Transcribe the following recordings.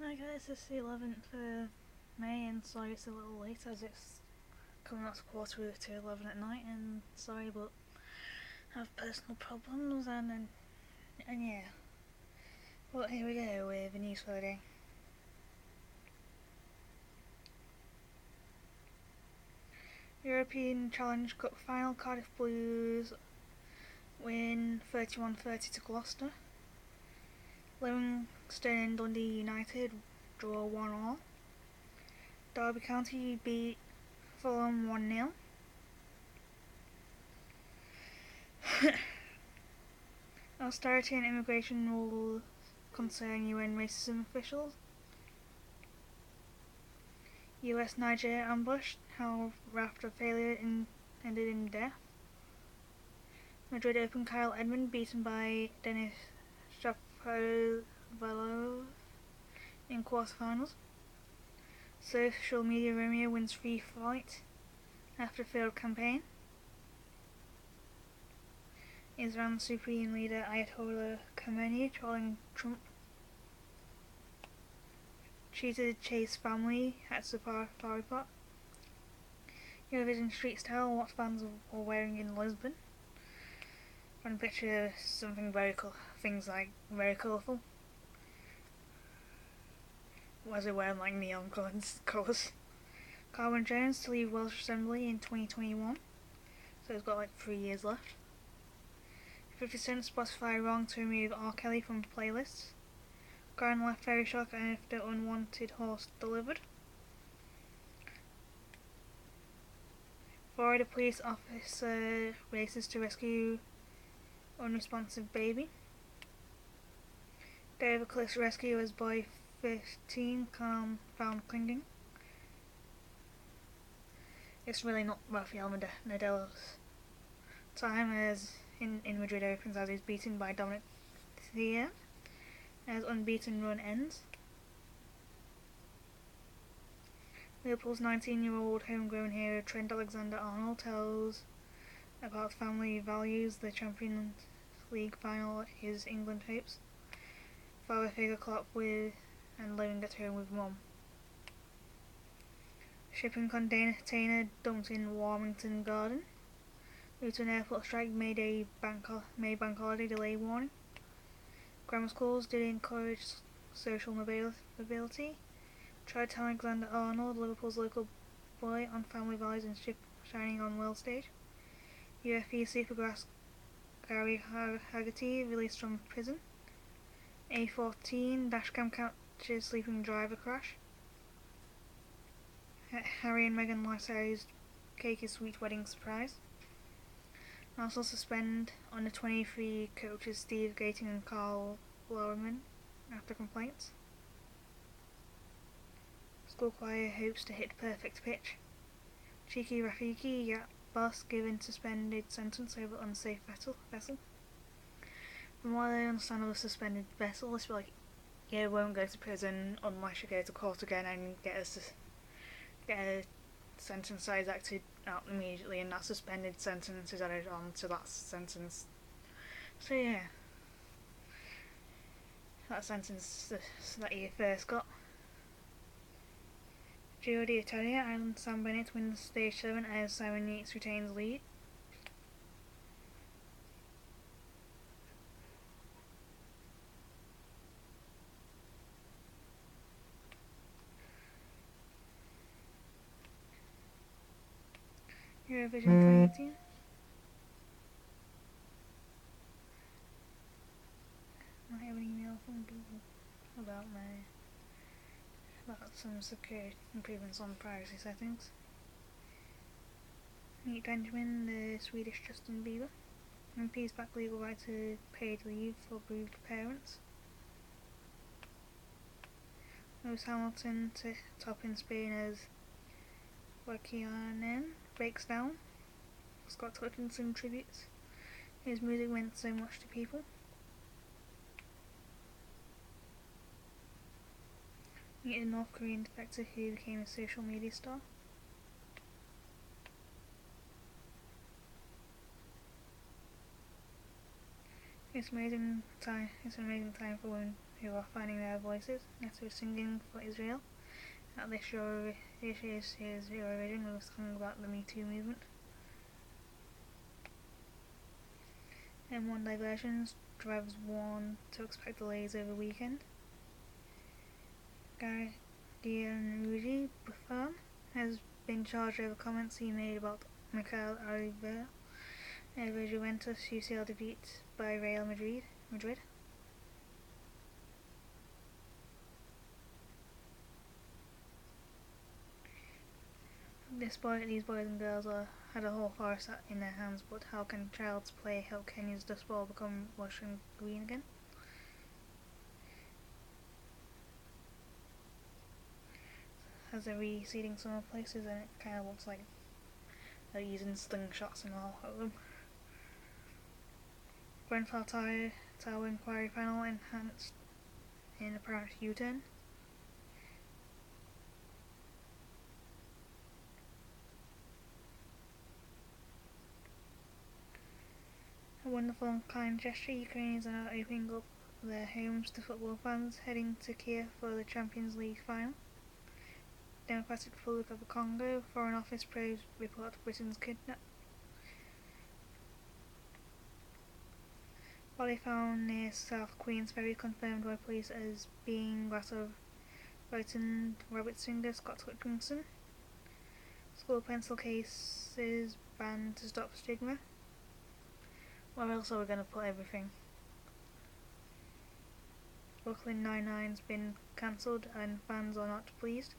I guess it's the 11th of May, and sorry it's a little late as it's coming up to quarter to 11 at night, and sorry, but I have personal problems, and yeah. Well, here we go with the news for the day. European Challenge Cup final, Cardiff Blues win 31-30 to Gloucester. Livingston and Dundee United draw 1-1. Derby County beat Fulham 1-0. Austerity and immigration rules concern UN racism officials. US-Niger ambush, how raft of failure ended in death. Madrid Open, Kyle Edmund beaten by Denis Shapovalov in quarterfinals. Social media Romeo wins free fight after failed campaign. Iran Supreme Leader Ayatollah Khamenei trolling Trump. Cheated Chase family at Safari Park. Eurovision street style, what fans were wearing in Lisbon. One picture something very cool, things like very colourful. Was it wearing like neon colours? Carwyn Jones to leave Welsh Assembly in 2021, so he's got like 3 years left. 50 Cent Spotify wrong to remove R. Kelly from playlists. Karen left very shocked after unwanted horse delivered. Florida police officer races to rescue unresponsive baby. David Cliff's rescue as boy 15 found clinging. It's really not Rafael Nadal's time as in Madrid opens as he's beaten by Dominic Thiem as unbeaten run ends. Liverpool's 19-year-old homegrown hero Trent Alexander-Arnold tells about family values. The Champions League final is England hopes. Father figure Klopp with and living at home with mum. Shipping container dumped in Warmington Garden. Luton Airport strike May bank holiday delay warning. Grammar schools did encourage social mobility. Tried Alexander-Arnold, Liverpool's local boy, on family values and ship shining on world stage. UFE Supergrass Gary Haggerty released from prison. A14 dashcam catches sleeping driver crash. Harry and Meghan life series cake is sweet wedding surprise. Also suspend under 23 coaches Steve Gating and Carl Lowerman after complaints. School choir hopes to hit perfect pitch. Cheeky Rafiki Yap boss given suspended sentence over unsafe vessel. From what I understand of a suspended vessel, it's like you won't go to prison unless you go to court again and get a sentence that is acted out immediately, and that suspended sentence is added on to that sentence. So yeah, that sentence that you first got. Giro d'Italia, Ireland Sam Bennett wins stage 7 as Simon Yates retains lead. Eurovision 2018. I have an email from Google about some security improvements on privacy settings. Meet Benjamin, the Swedish Justin Bieber. MPs back legal right to paid leave for bereaved parents. Lewis Hamilton to top in Spain as Wakianen breaks down. Scott Hutchinson tributes. His music meant so much to people. Meet a North Korean defector who became a social media star. It's amazing time. It's an amazing time for women who are finding their voices. Netta was singing for Israel at this year's Eurovision with a song about the Me Too movement. In One Diversions, drivers warned to expect delays over the weekend. Guardian Rudy Buffon has been charged over comments he made about Mikel Arteta over Juventus UCL defeat by Real Madrid. These boys and girls had a whole forest in their hands, but how can child's play help Kenya's dust bowl become lush and green again? As they're reseeding some places, and it kind of looks like they're using slingshots and all of them. Grenfell Tower inquiry panel enhanced in apparent U-turn. A wonderful and kind gesture, Ukrainians are now opening up their homes to football fans heading to Kiev for the Champions League final. Democratic Republic of the Congo, Foreign Office probes report Britain's kidnap. Body found near South Queensferry confirmed by police as being that of Brighton rabbit singer Scott Hutchinson. School pencil cases banned to stop stigma. Where else are we going to put everything? Brooklyn Nine-Nine's been cancelled and fans are not pleased.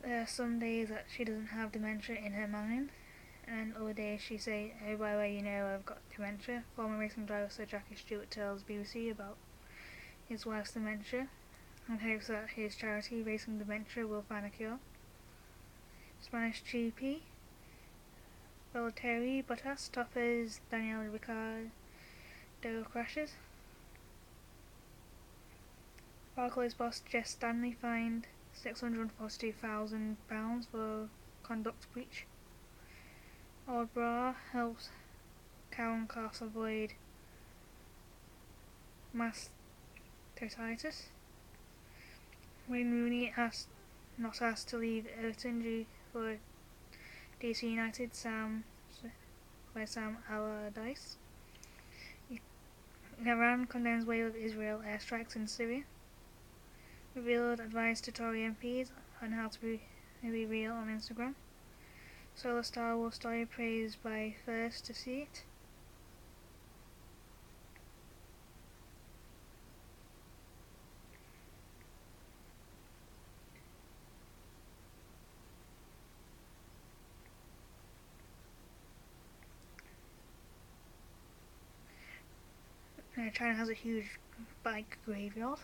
There are some days that she doesn't have dementia in her mind, and other days she say, "Oh, by the way, you know I've got dementia." Former racing driver Sir Jackie Stewart tells BBC about his wife's dementia and hopes that his charity, Racing Dementia, will find a cure. Spanish GP Valtteri Bottas toppers Daniel Ricciardo crashes. Barclays boss Jess Stanley fined £642,000 for conduct breach. Old Bra helps Karen Cross avoid mastitis. Wayne Rooney not asked to leave Everton due for DC United by Sam Allardyce. Iran condemns wave of Israel airstrikes in Syria. Revealed advice to Tory MPs on how to be real on Instagram. Solar Star Wars story praised by first to see it. China has a huge bike graveyard.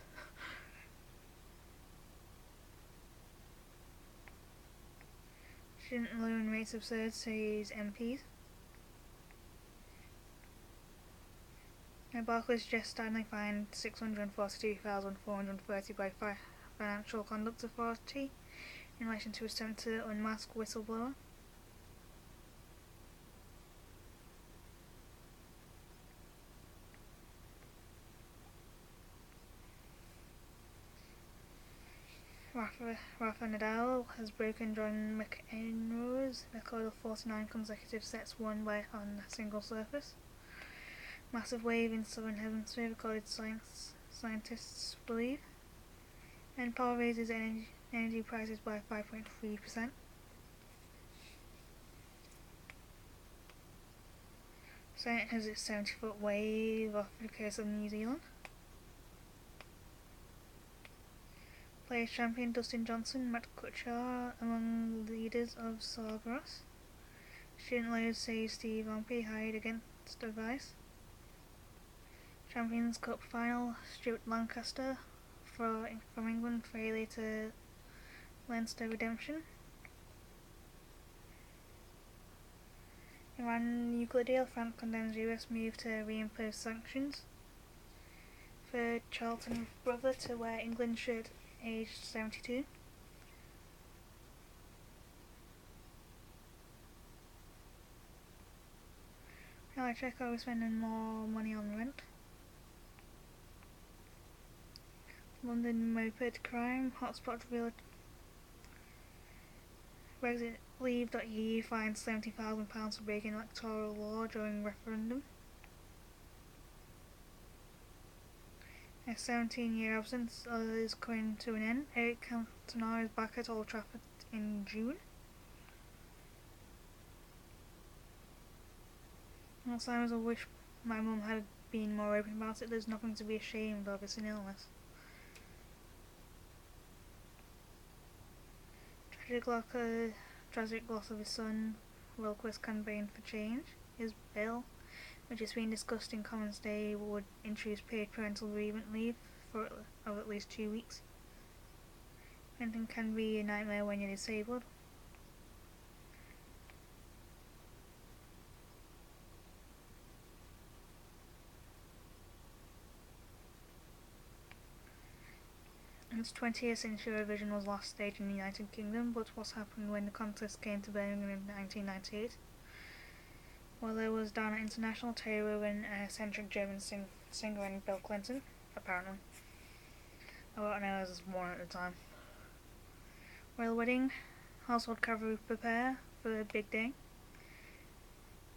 Student loan rates absurd, says MPs. Barclays Jess Stanley fined $642,430 by Financial Conduct Authority in relation to attempt to unmask whistleblower. Rafa Nadal has broken John McEnroe's record of 49 consecutive sets won on a single surface. Massive wave in southern hemisphere, recorded scientists believe. And power raises energy prices by 5.3%. Senate has its 70-foot wave off the coast of New Zealand. Players champion Dustin Johnson, Matt Kuchar among leaders of Sawgrass. Student lawyers say Steve Pompey hired against advice. Champions Cup final, Stuart Lancaster from England failure to Leinster redemption. Iran nuclear deal, France condemns US move to reimpose sanctions. Third Charlton brother to wear England shirt aged 72. I check, are we spending more money on rent? London moped crime hotspot revealed. Brexit Leave.eu fined £70,000 for breaking electoral law during referendum. A 17-year absence is coming to an end. Eric Cantona is back at Old Trafford in June. Alzheimer's, I wish my mum had been more open about it. There's nothing to be ashamed of, it's an illness. Tragic loss of his son, Wilquist campaign for change. His bill, which is being discussed in Commons Day, would introduce paid parental bereavement leave of at least 2 weeks. Parenting can be a nightmare when you're disabled. Its 20th since Eurovision was last staged in the United Kingdom, but what happened when the contest came to Birmingham in 1998? Well, there was down at International Terror and an eccentric German singer and Bill Clinton, apparently. I don't know, as one at the time. Royal wedding, household cavalry prepare for a big day.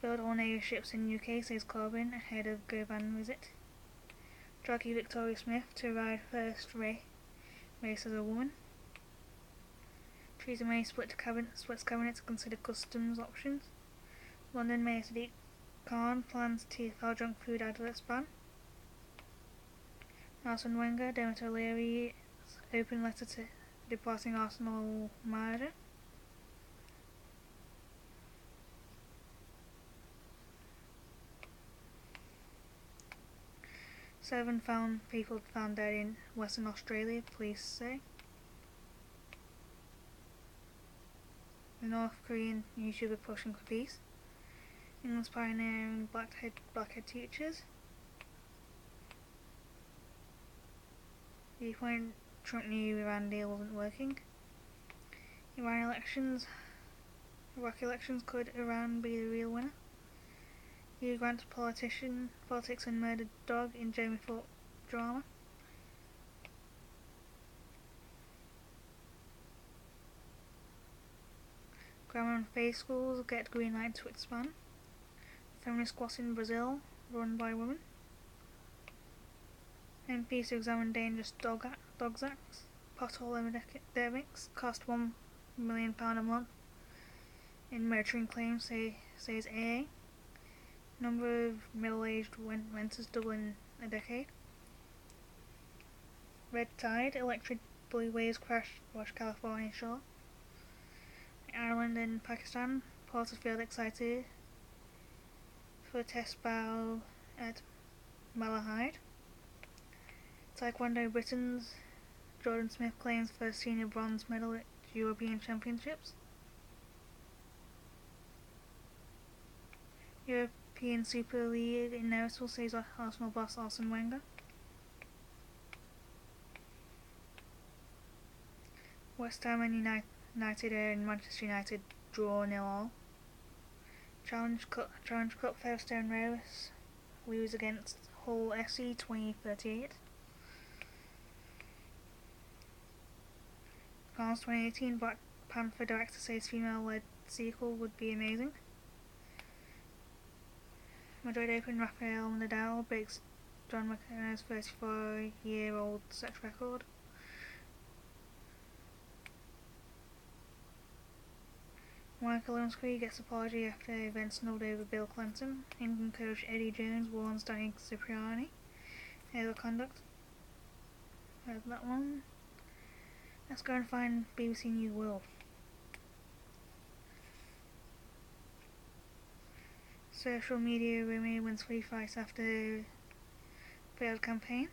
Build all naval ships in UK, says Corbyn, ahead of Govan visit. Jockey Victoria Smith to ride first race as a woman. Theresa May splits cabinet to consider customs options. London Mayor Sadiq Khan plans TfL junk food adverts ban. Arsene Wenger, Dermot O'Leary's open letter to departing Arsenal manager. Seven people found dead in Western Australia, police say. The North Korean YouTuber pushing for peace. England's pioneering blackhead teachers. The point Trump knew Iran deal wasn't working. Iraq elections, could Iran be the real winner? Hugh Grant's politics and murdered dog in Jamie Thorpe drama. Grammar and faith schools get green light to expand. Feminist squats in Brazil, run by women. MPs to examine dangerous dogs acts. Pothole epidemics cost £1 million a month in motoring claims, says AA. Number of middle-aged renters double in a decade. Red tide, electric blue waves crash wash California shore. Ireland and Pakistan, Porterfield excited for test bow at Malahide. Taekwondo Britain's Jordan Smith claims first senior bronze medal at European Championships. European Super League inevitable, says Arsenal boss Arsene Wenger. West Ham and United and Manchester United draw 0-0. Challenge Cup Featherstone Rovers lose against Hull SC 2038. France 2018 Black Panther director says female-led sequel would be amazing. Madrid Open, Rafael Nadal breaks John McEnroe's 34-year-old set record. Monica Lewinsky gets apology after event snowed over Bill Clinton. England coach Eddie Jones warns Danny Cipriani. Here's conduct. There's that one. Let's go and find BBC News World. Social media Remy wins free fights after failed campaign.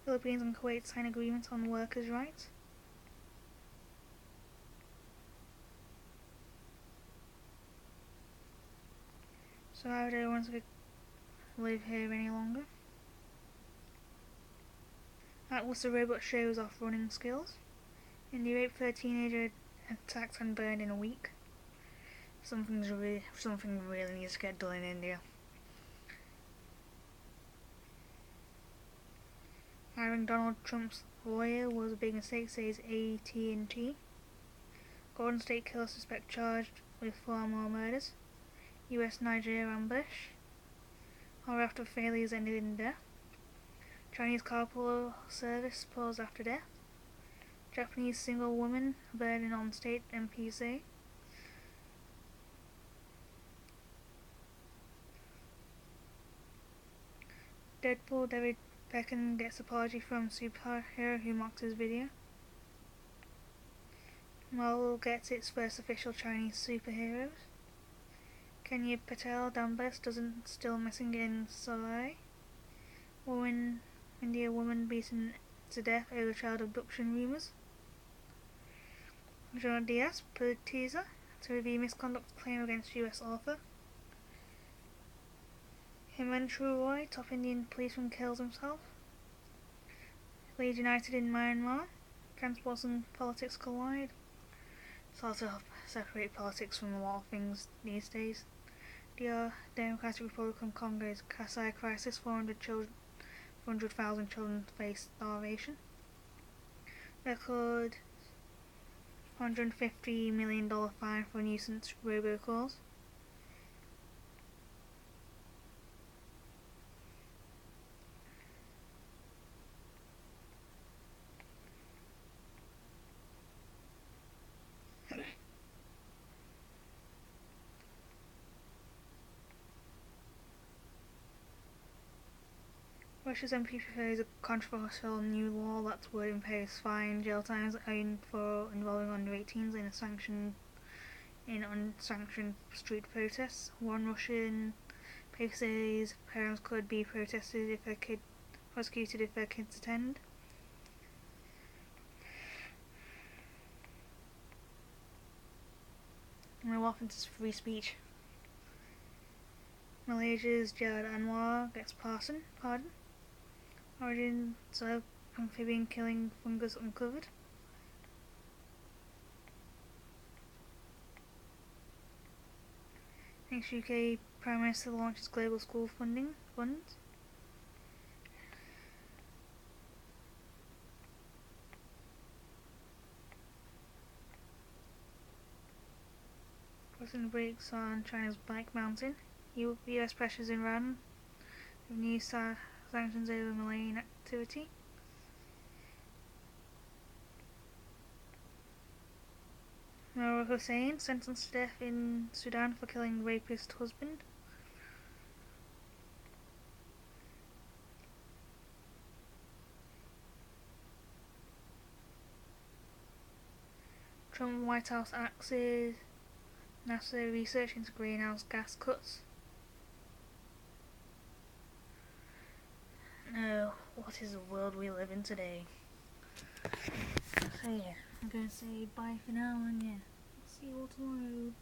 Philippines and Kuwait sign agreement on workers' rights. So I don't want to live here any longer. Atlas the robot shows off running skills. India raped 13 teenager attacked and burned in a week. something really needs to get done in India. Hiring Donald Trump's lawyer was a big mistake, says AT&T. Golden State Killer suspect charged with 4 more murders. US-Nigeria ambush. Horror after failures ended in death. Chinese carpool service paused after death. Japanese single woman burden on state MPs. Deadpool David Beckham gets apology from superhero who mocked his video. Marvel gets its first official Chinese superheroes. Kenya Patel Dambas doesn't still missing in Soleil. India woman beaten to death over child abduction rumours. Jonah Diaz put teaser to review misconduct claim against US author. Himanshu Roy, top Indian policeman, kills himself. Leeds United in Myanmar. Transports and politics collide. It's hard to separate politics from a lot of things these days. The Democratic Republic of Congo's Kasai crisis, 400,000 children face starvation. Record $150 million fine for nuisance robocalls. Russia's MP proposed a controversial new law that would impose fine, jail times for involving under 18s in unsanctioned street protests. One Russian paper says parents could be prosecuted if their kids attend. And we're off into free speech. Malaysia's Jad Anwar gets pardon. Origins of amphibian killing fungus uncovered. Next, UK Prime Minister launches global school funding funds. Pressing brakes on China's bike mountain. US pressures Iran with new sanctions over Malayan activity. Noor Hussain sentenced to death in Sudan for killing rapist husband. Trump White House axes NASA research into greenhouse gas cuts. No, what is the world we live in today? So yeah, I'm going to say bye for now, and yeah, see you all tomorrow.